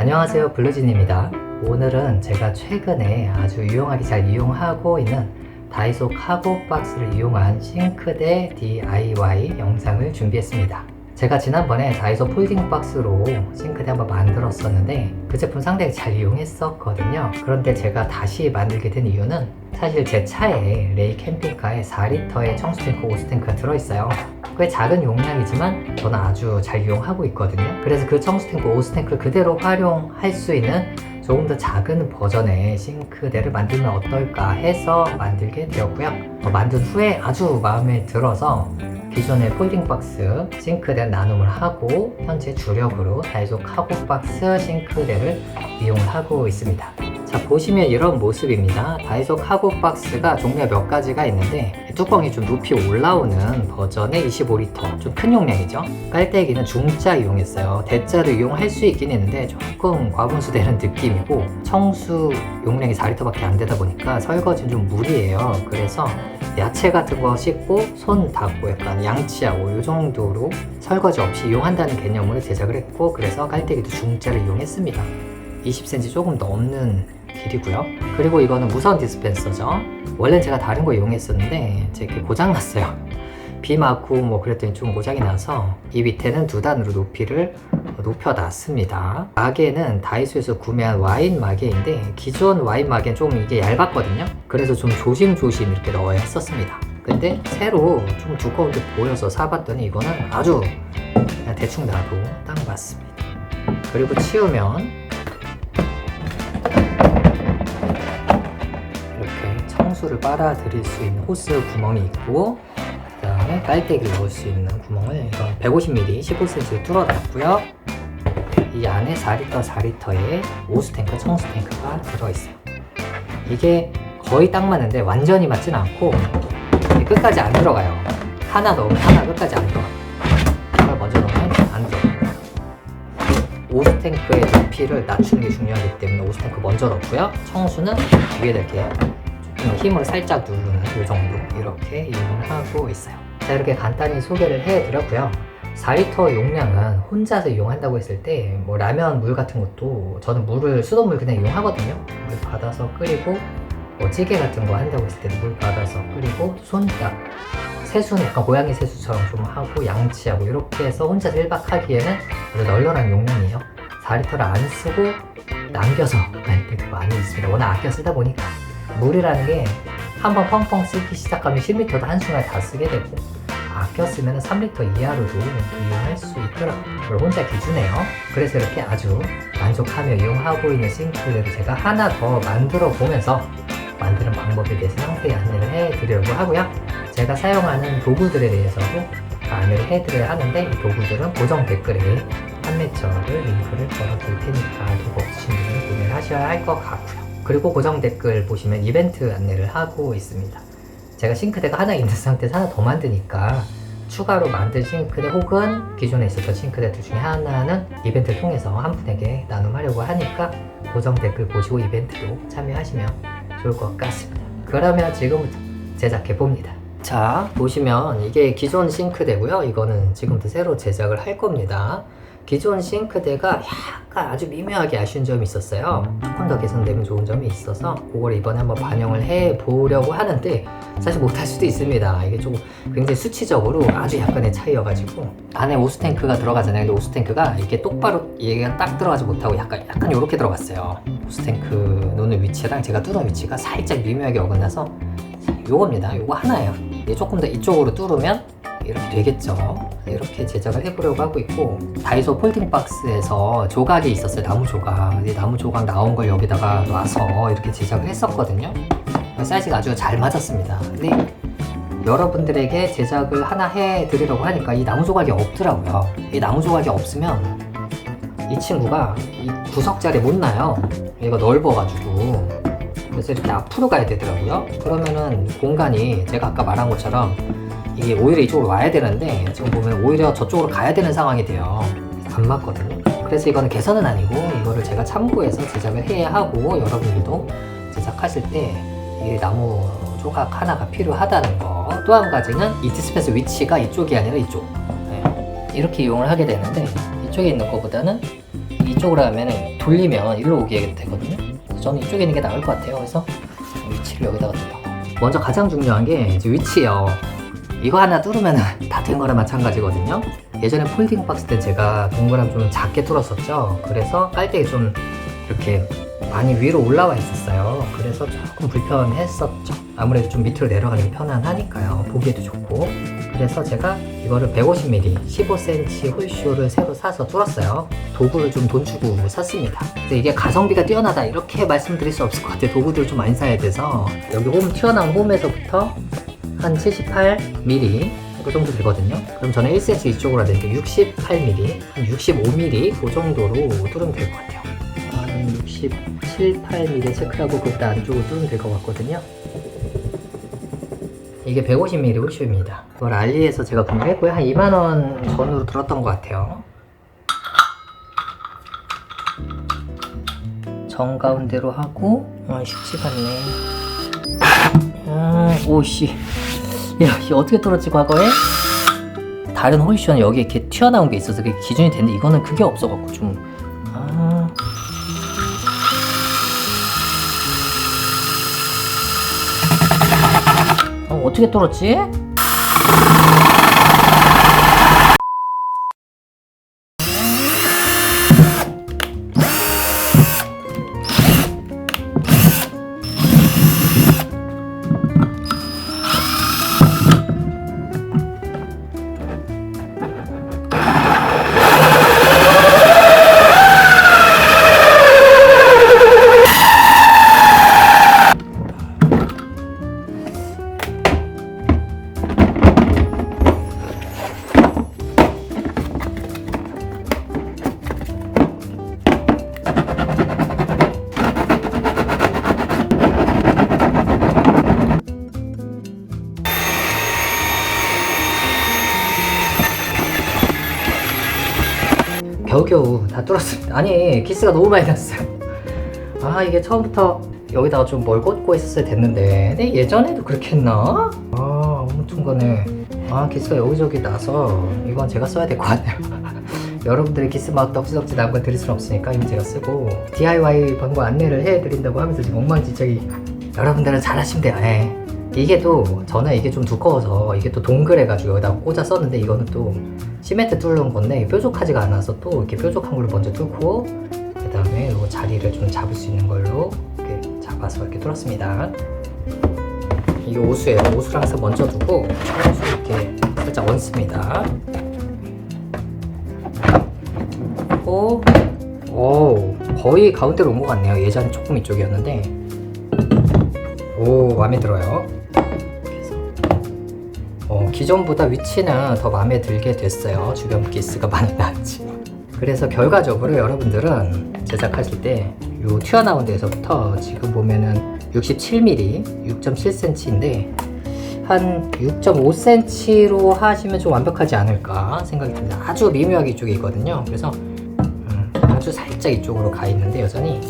안녕하세요, 블루진입니다. 오늘은 제가 최근에 아주 유용하게 잘 이용하고 있는 다이소 카고박스를 이용한 싱크대 DIY 영상을 준비했습니다. 제가 지난번에 다이소 폴딩박스로 싱크대 한번 만들었었는데 그 제품 상당히 잘 이용했었거든요. 그런데 제가 다시 만들게 된 이유는 사실 제 차에 레이 캠핑카에 4리터의 청수탱크, 오스탱크가 들어있어요. 꽤 작은 용량이지만 저는 아주 잘 이용하고 있거든요. 그래서 그 청수탱크, 오스탱크를 그대로 활용할 수 있는 조금 더 작은 버전의 싱크대를 만들면 어떨까 해서 만들게 되었고요. 만든 후에 아주 마음에 들어서 기존의 폴딩박스 싱크대 나눔을 하고 현재 주력으로 다이소 카고박스 싱크대를 이용을 하고 있습니다. 자, 보시면 이런 모습입니다. 다이소 카고박스가 종류가 몇 가지가 있는데 뚜껑이 좀 높이 올라오는 버전의 25리터 좀 큰 용량이죠. 깔때기는 중짜 이용했어요. 대짜도 이용할 수 있긴 했는데 조금 과분수되는 느낌이고 청수 용량이 4리터밖에 안 되다 보니까 설거지는 좀 무리예요. 그래서 야채 같은 거 씻고 손 닦고 약간 양치하고 이 정도로 설거지 없이 이용한다는 개념으로 제작을 했고, 그래서 깔때기도 중짜를 이용했습니다. 20cm 조금 넘는 길이고요. 그리고 이거는 무선 디스펜서죠. 원래는 제가 다른 거 이용했었는데 제 게 고장났어요. 비 맞고 뭐 그랬더니 좀 고장이 나서 이 밑에는 2단으로 높이를 높여놨습니다. 마개는 다이소에서 구매한 와인 마개인데 기존 와인 마개는 좀 이게 얇았거든요. 그래서 좀 조심조심 이렇게 넣어야 했었습니다. 근데 새로 좀 두꺼운 게 보여서 사봤더니 이거는 아주 그냥 대충 놔도 딱 맞습니다. 그리고 치우면 이렇게 청수를 빨아들일 수 있는 호스 구멍이 있고, 그 다음에 깔때기를 넣을 수 있는 구멍을 이건 150mm 15cm를 뚫어놨고요. 이 안에 4리터의 오스탱크, 청수탱크가 들어있어요. 이게 거의 딱 맞는데 완전히 맞진 않고 끝까지 안 들어가요. 하나 넣으면 하나 끝까지 안 들어가요. 하나 먼저 넣으면 안 들어가요. 오스탱크의 높이를 낮추는 게 중요하기 때문에 오스탱크 먼저 넣고요. 청수는 위에다 이렇게 힘을 살짝 누르는 이 정도 이렇게 이용을 하고 있어요. 자, 이렇게 간단히 소개를 해드렸고요. 4리터 용량은 혼자서 이용한다고 했을 때 뭐 라면 물 같은 것도 저는 물을 수돗물 그냥 이용하거든요. 물 받아서 끓이고 뭐 찌개 같은 거 한다고 했을 때도 물 받아서 끓이고 손딱 세수는 약간 고양이 세수처럼 좀 하고 양치하고 이렇게 해서 혼자서 1박 하기에는 아주 널널한 용량이에요. 4리터를 안 쓰고 남겨서 갈 때도 많이 있습니다. 워낙 아껴 쓰다 보니까 물이라는 게 한번 펑펑 쓰기 시작하면 10리터도 한순간에 다 쓰게 되고 아껴 쓰면 3리터 이하로도 이용할 수 있더라고요. 그걸 혼자 기준해요. 그래서 이렇게 아주 만족하며 이용하고 있는 싱크대를 제가 하나 더 만들어 보면서 만드는 방법에 대해서 상세히 안내를 해드리려고 하고요. 제가 사용하는 도구들에 대해서도 안내를 해드려야 하는데 이 도구들은 고정 댓글에 판매처를 링크를 걸어둘 테니까 도구 없으신 분은 구매를 하셔야 할 것 같고요. 그리고 고정 댓글 보시면 이벤트 안내를 하고 있습니다. 제가 싱크대가 하나 있는 상태에서 하나 더 만드니까 추가로 만든 싱크대 혹은 기존에 있었던 싱크대들 중에 하나는 이벤트를 통해서 한 분에게 나눔하려고 하니까 고정 댓글 보시고 이벤트도 참여하시면 좋을 것 같습니다. 그러면 지금부터 제작해 봅니다. 자, 보시면 이게 기존 싱크대고요. 이거는 지금부터 새로 제작을 할 겁니다. 기존 싱크대가 약간 아주 미묘하게 아쉬운 점이 있었어요. 조금 더 개선되면 좋은 점이 있어서 그걸 이번에 한번 반영을 해 보려고 하는데 사실 못할 수도 있습니다. 이게 조금 굉장히 수치적으로 아주 약간의 차이여가지고 안에 오스탱크가 들어가잖아요. 근데 오스탱크가 이게 똑바로 얘가 딱 들어가지 못하고 약간 이렇게 들어갔어요. 오스탱크 놓는 위치랑 제가 뚫은 위치가 살짝 미묘하게 어긋나서 요겁니다. 요거 하나예요. 이게 조금 더 이쪽으로 뚫으면 이렇게 되겠죠. 이렇게 제작을 해보려고 하고 있고, 다이소 폴딩박스에서 조각이 있었어요. 나무 조각. 나무 조각 나온 걸 여기다가 놔서 이렇게 제작을 했었거든요. 사이즈가 아주 잘 맞았습니다. 근데 여러분들에게 제작을 하나 해드리려고 하니까 이 나무 조각이 없더라고요. 이 나무 조각이 없으면 이 친구가 이 구석자리에 못 놔요. 얘가 넓어가지고. 그래서 이렇게 앞으로 가야 되더라고요. 그러면은 공간이 제가 아까 말한 것처럼 이게 오히려 이쪽으로 와야 되는데 지금 보면 오히려 저쪽으로 가야 되는 상황이 돼요. 안 맞거든요. 그래서 이거는 개선은 아니고 이거를 제가 참고해서 제작을 해야 하고, 여러분들도 제작하실 때 이 나무 조각 하나가 필요하다는 거. 또 한 가지는 이 디스펜서 위치가 이쪽이 아니라 이쪽. 네. 이렇게 이용을 하게 되는데 이쪽에 있는 것보다는 이쪽으로 하면 돌리면 일로 오게 되거든요. 그래서 저는 이쪽에 있는 게 나을 것 같아요. 그래서 위치를 여기다가 둔다고. 먼저 가장 중요한 게 이제 위치예요. 이거 하나 뚫으면 다 된 거나 마찬가지거든요. 예전에 폴딩 박스 때 제가 동그라미 좀 작게 뚫었었죠. 그래서 깔때기 좀 이렇게 많이 위로 올라와 있었어요. 그래서 조금 불편했었죠. 아무래도 좀 밑으로 내려가는 게 편안하니까요. 보기에도 좋고. 그래서 제가 이거를 150mm 15cm 홀쇼를 새로 사서 뚫었어요. 도구를 좀 돈 주고 샀습니다. 근데 이게 가성비가 뛰어나다 이렇게 말씀드릴 수 없을 것 같아요. 도구들을 좀 많이 사야 돼서. 여기 홈 튀어나온 홈에서부터 한 78mm 그 정도 되거든요. 그럼 저는 1cm 이쪽으로 해야 되니까 68mm, 한 65mm 그 정도로 뚫으면 될 것 같아요. 한 67, 8mm 체크하고 그보다 안쪽으로 뚫으면 될 것 같거든요. 이게 150mm 홀쇼입니다. 이걸 알리에서 제가 구매했고요. 한 2만원 전후로 들었던 것 같아요. 정가운데로 하고 쉽지가 않네. 오씨, 야, 이게 어떻게 뚫었지 과거에? 다른 홀쇼는 여기 이렇게 튀어나온 게 있어서 그게 기준이 되는데 이거는 그게 없어갖고 좀 어떻게 뚫었지? 겨우겨우 다 뚫었습니다. 아니 기스가 너무 많이 났어요. 이게 처음부터 여기다가 좀 뭘 꽂고 있었어야 됐는데 근데 예전에도 그렇게 했나? 아무튼 간에 기스가 여기저기 나서 이건 제가 써야 될 것 같아요. 여러분들의 기스 막 덕지덕지 나온 거 드릴 수는 없으니까 이건 제가 쓰고 DIY 방법 안내를 해드린다고 하면서 지금 엉망진창이 여러분들은 잘하시면 돼요. 이게 또 저는 이게 좀 두꺼워서 이게 또 동그래가지고 여기다 꽂아 썼는데 이거는 또 시멘트 뚫는 건데 뾰족하지가 않아서 또 이렇게 뾰족한 걸로 먼저 뚫고 그 다음에 요 자리를 좀 잡을 수 있는 걸로 이렇게 잡아서 이렇게 뚫었습니다. 이게 오수예요. 오수랑 해서 먼저 두고 청수 이렇게 살짝 얹습니다. 그리고 거의 가운데로 온 것 같네요. 예전에 조금 이쪽이었는데 마음에 들어요. 기존보다 위치는 더 마음에 들게 됐어요. 주변 기스가 많이 났지. 그래서 결과적으로 여러분들은 제작하실 때 요 튀어나온 데서부터 지금 보면은 67mm, 6.7cm인데 한 6.5cm로 하시면 좀 완벽하지 않을까 생각이 듭니다. 아주 미묘하게 이쪽에 있거든요. 그래서 아주 살짝 이쪽으로 가 있는데 여전히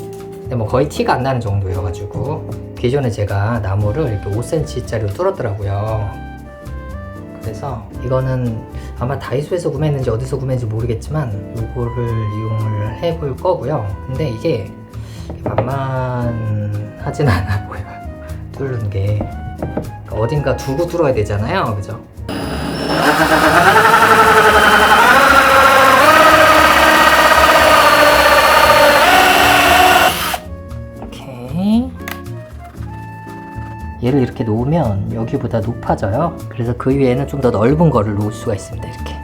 근데 뭐 거의 티가 안 나는 정도여가지고 기존에 제가 나무를 이렇게 5cm짜리로 뚫었더라고요. 그래서 이거는 아마 다이소에서 구매했는지 어디서 구매했는지 모르겠지만 요거를 이용을 해볼 거고요. 근데 이게 만만하진 않아 보여요. 뚫는 게 어딘가 두고 뚫어야 되잖아요. 그죠? 얘를 이렇게 놓으면 여기보다 높아져요. 그래서 그 위에는 좀 더 넓은 거를 놓을 수가 있습니다. 이렇게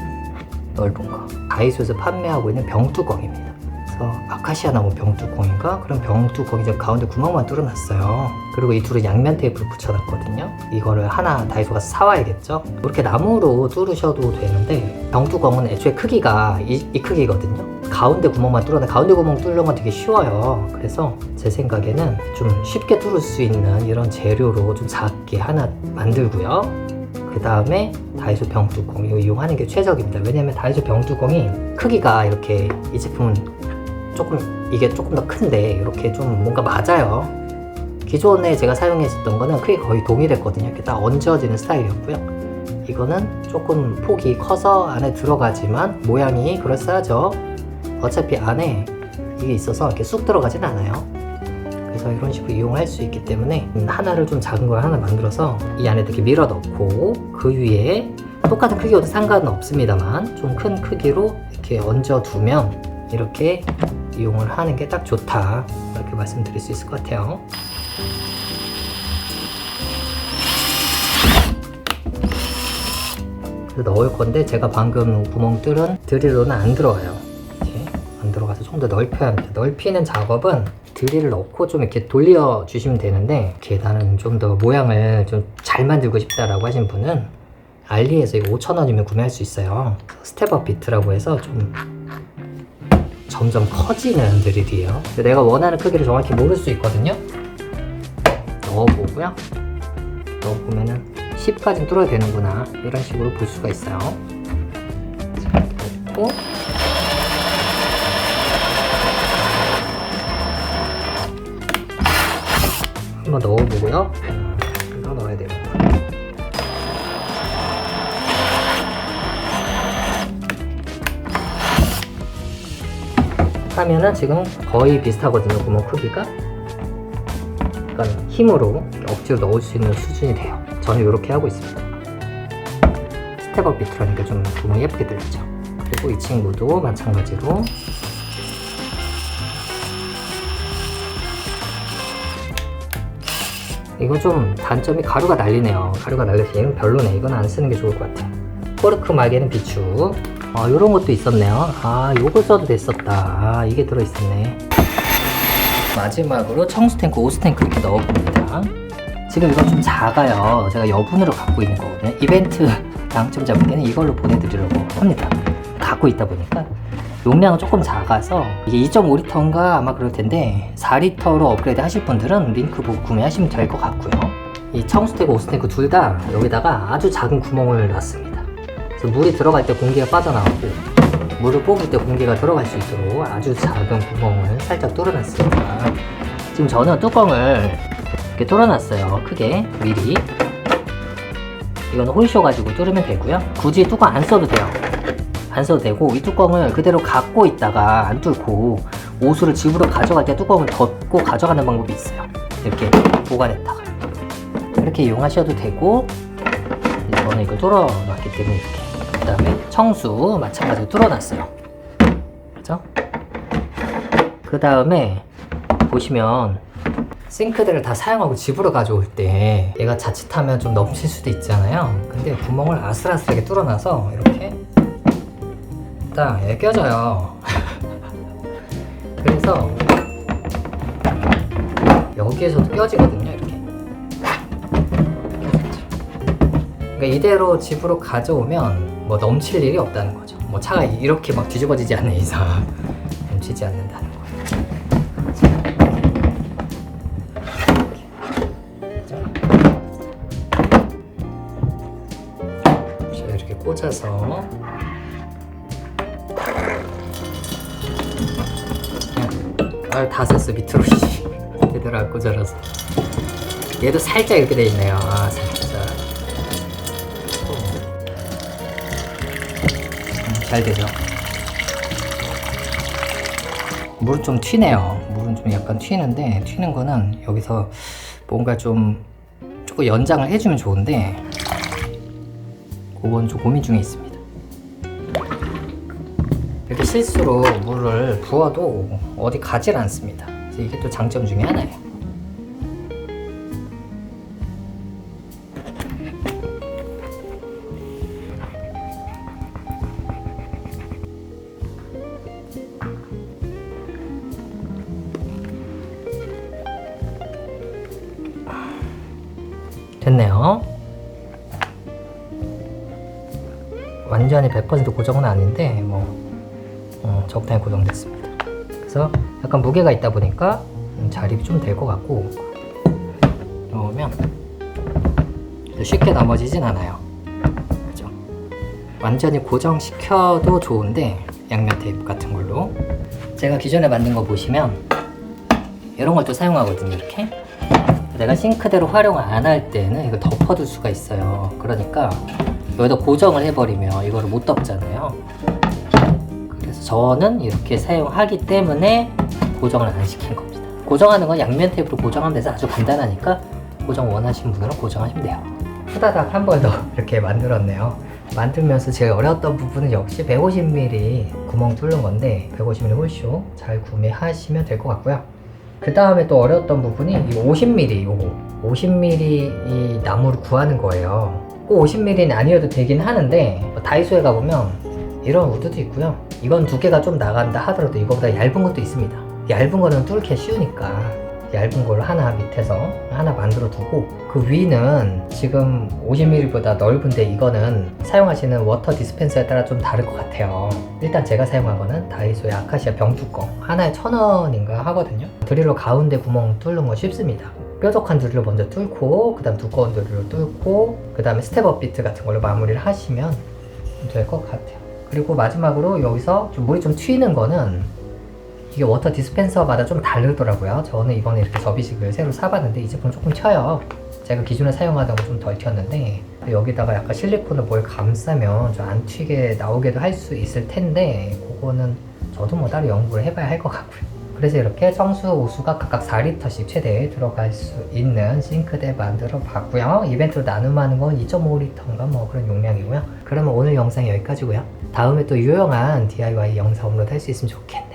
넓은 거 다이소에서 판매하고 있는 병뚜껑입니다. 그래서 아카시아 나무 병뚜껑인가? 그런 병뚜껑 이제 가운데 구멍만 뚫어놨어요. 그리고 이 둘은 양면 테이프를 붙여놨거든요. 이거를 하나 다이소 가서 사와야겠죠. 이렇게 나무로 뚫으셔도 되는데 병뚜껑은 애초에 크기가 이 크기거든요. 가운데 구멍만 뚫어내 가운데 구멍 뚫는 건 되게 쉬워요. 그래서 제 생각에는 좀 쉽게 뚫을 수 있는 이런 재료로 좀 작게 하나 만들고요. 그 다음에 다이소 병뚜껑 이거 이용하는 게 최적입니다. 왜냐면 다이소 병뚜껑이 크기가 이렇게 이 제품은 이게 조금 더 큰데 이렇게 좀 뭔가 맞아요. 기존에 제가 사용했었던 거는 크기가 거의 동일했거든요. 이렇게 딱 얹어지는 스타일이었고요. 이거는 조금 폭이 커서 안에 들어가지만 모양이 그럴싸하죠. 어차피 안에 이게 있어서 이렇게 쑥 들어가진 않아요. 그래서 이런 식으로 이용할 수 있기 때문에 하나를 좀 작은 걸 하나 만들어서 이 안에 이렇게 밀어 넣고 그 위에 똑같은 크기여도 상관은 없습니다만 좀 큰 크기로 이렇게 얹어 두면 이렇게 이용을 하는 게 딱 좋다, 이렇게 말씀드릴 수 있을 것 같아요. 그래서 넣을 건데 제가 방금 구멍 뚫은 드릴로는 안 들어가요. 이렇게 안 들어가서 좀 더 넓혀야 합니다. 넓히는 작업은 드릴을 넣고 좀 이렇게 돌려 주시면 되는데, 이렇게 나는 좀 더 모양을 좀 잘 만들고 싶다라고 하신 분은 알리에서 이거 5,000원이면 구매할 수 있어요. 스텝업 비트라고 해서 좀 점점 커지는 드릴이에요. 내가 원하는 크기를 정확히 모를 수 있거든요. 넣어보고요. 넣어보면은 10까지 뚫어야 되는구나, 이런 식으로 볼 수가 있어요. 자, 넣고 한번 넣어보고요. 이거 넣어야 되는구나. 하면은 지금 거의 비슷하거든요, 구멍 크기가. 약간 힘으로 억지로 넣을 수 있는 수준이 돼요. 저는 이렇게 하고 있습니다. 스텝업 비트라니까 좀 구멍이 예쁘게 들리죠. 그리고 이 친구도 마찬가지로 이거 좀 단점이 가루가 날리네요. 가루가 날려서 얘는 별로네. 이건 안 쓰는 게 좋을 것 같아요. 코르크 막에는 비추. 요런 것도 있었네요. 요거 써도 됐었다. 이게 들어있었네. 마지막으로 청수탱크, 오스탱크 이렇게 넣어봅니다. 지금 이건 좀 작아요. 제가 여분으로 갖고 있는 거거든요. 이벤트 당첨자 분께는 이걸로 보내드리려고 합니다. 갖고 있다 보니까 용량은 조금 작아서 이게 2.5리터인가 아마 그럴 텐데 4리터로 업그레이드 하실 분들은 링크 보고 구매하시면 될 것 같고요. 이 청수탱크, 오스탱크 둘 다 여기다가 아주 작은 구멍을 놨습니다. 그래서 물이 들어갈 때 공기가 빠져나오고 물을 뽑을 때 공기가 들어갈 수 있도록 아주 작은 구멍을 살짝 뚫어놨습니다. 지금 저는 뚜껑을 이렇게 뚫어놨어요. 크게 미리. 이건 홀쇼 가지고 뚫으면 되고요. 굳이 뚜껑 안 써도 돼요. 안 써도 되고, 이 뚜껑을 그대로 갖고 있다가 안 뚫고 오수를 집으로 가져갈 때 뚜껑을 덮고 가져가는 방법이 있어요. 이렇게 보관했다가 이렇게 이용하셔도 되고, 저는 이걸 뚫어놨기 때문에 이렇게. 그 다음에 청수 마찬가지로 뚫어놨어요. 그죠? 그 다음에 보시면 싱크대를 다 사용하고 집으로 가져올 때 얘가 자칫하면 좀 넘칠 수도 있잖아요. 근데 구멍을 아슬아슬하게 뚫어놔서 이렇게 딱 애껴져요. 그래서 여기에서도 껴지거든요, 이렇게. 그러니까 이대로 집으로 가져오면 뭐 넘칠 일이 없다는 거죠. 뭐 차가 이렇게 막 뒤집어지지 않는 이상 넘치지 않는다는 거예요. 자, 이렇게 꽂아서 다 썼어. 밑으로 제대로 안 꽂아라서. 얘도 살짝 이렇게 돼 있네요. 살짝. 잘 되죠. 물은 좀 튀네요. 물은 좀 약간 튀는데, 튀는 거는 여기서 뭔가 조금 연장을 해주면 좋은데, 그건 좀 고민 중에 있습니다. 이렇게 실수로 물을 부어도 어디 가질 않습니다. 그래서 이게 또 장점 중에 하나예요. 됐네요. 완전히 100% 고정은 아닌데 적당히 고정됐습니다. 그래서 약간 무게가 있다 보니까 자립이 좀 될 것 같고, 넣으면 쉽게 넘어지진 않아요. 그죠? 완전히 고정시켜도 좋은데 양면 테이프 같은 걸로. 제가 기존에 만든 거 보시면 이런 걸 또 사용하거든요. 이렇게 내가 싱크대로 활용 안 할 때는 이걸 덮어둘 수가 있어요. 그러니까 여기다 고정을 해버리면 이거를 못 덮잖아요. 그래서 저는 이렇게 사용하기 때문에 고정을 안 시킨 겁니다. 고정하는 건 양면 테이프로 고정하면 돼서 아주 간단하니까 고정 원하시는 분들은 고정하시면 돼요. 후다닥 한 번 더 이렇게 만들었네요. 만들면서 제일 어려웠던 부분은 역시 150mm 구멍 뚫는 건데 150mm 홀쇼 잘 구매하시면 될 것 같고요. 그 다음에 또 어려웠던 부분이 이 50mm 요거 50mm 이 나무를 구하는 거예요. 꼭 50mm는 아니어도 되긴 하는데 다이소에 가보면 이런 우드도 있고요. 이건 두께가 좀 나간다 하더라도 이거보다 얇은 것도 있습니다. 얇은 거는 뚫기 쉬우니까 얇은 걸로 하나 밑에서 하나 만들어 두고 그 위는 지금 50mm보다 넓은데 이거는 사용하시는 워터 디스펜서에 따라 좀 다를 것 같아요. 일단 제가 사용한 거는 다이소의 아카시아 병뚜껑 하나에 1,000원인가 하거든요. 드릴로 가운데 구멍 뚫는 거 쉽습니다. 뾰족한 드릴로 먼저 뚫고 그 다음 두꺼운 드릴로 뚫고 그 다음에 스텝업 비트 같은 걸로 마무리를 하시면 될 것 같아요. 그리고 마지막으로 여기서 좀 물이 좀 튀는 거는 이게 워터 디스펜서마다 좀 다르더라고요. 저는 이번에 이렇게 접이식을 새로 사봤는데 이 제품 조금 튀어요. 제가 기존에 사용하던 거 좀 덜 튀었는데 여기다가 약간 실리콘을 뭘 감싸면 좀 안 튀게 나오게도 할 수 있을 텐데 그거는 저도 뭐 따로 연구를 해봐야 할 것 같고요. 그래서 이렇게 청수, 오수가 각각 4리터씩 최대 들어갈 수 있는 싱크대 만들어 봤고요. 이벤트로 나눔하는 건 2.5리터인가 뭐 그런 용량이고요. 그러면 오늘 영상 여기까지고요. 다음에 또 유용한 DIY 영상 업로드 할 수 있으면 좋겠네요.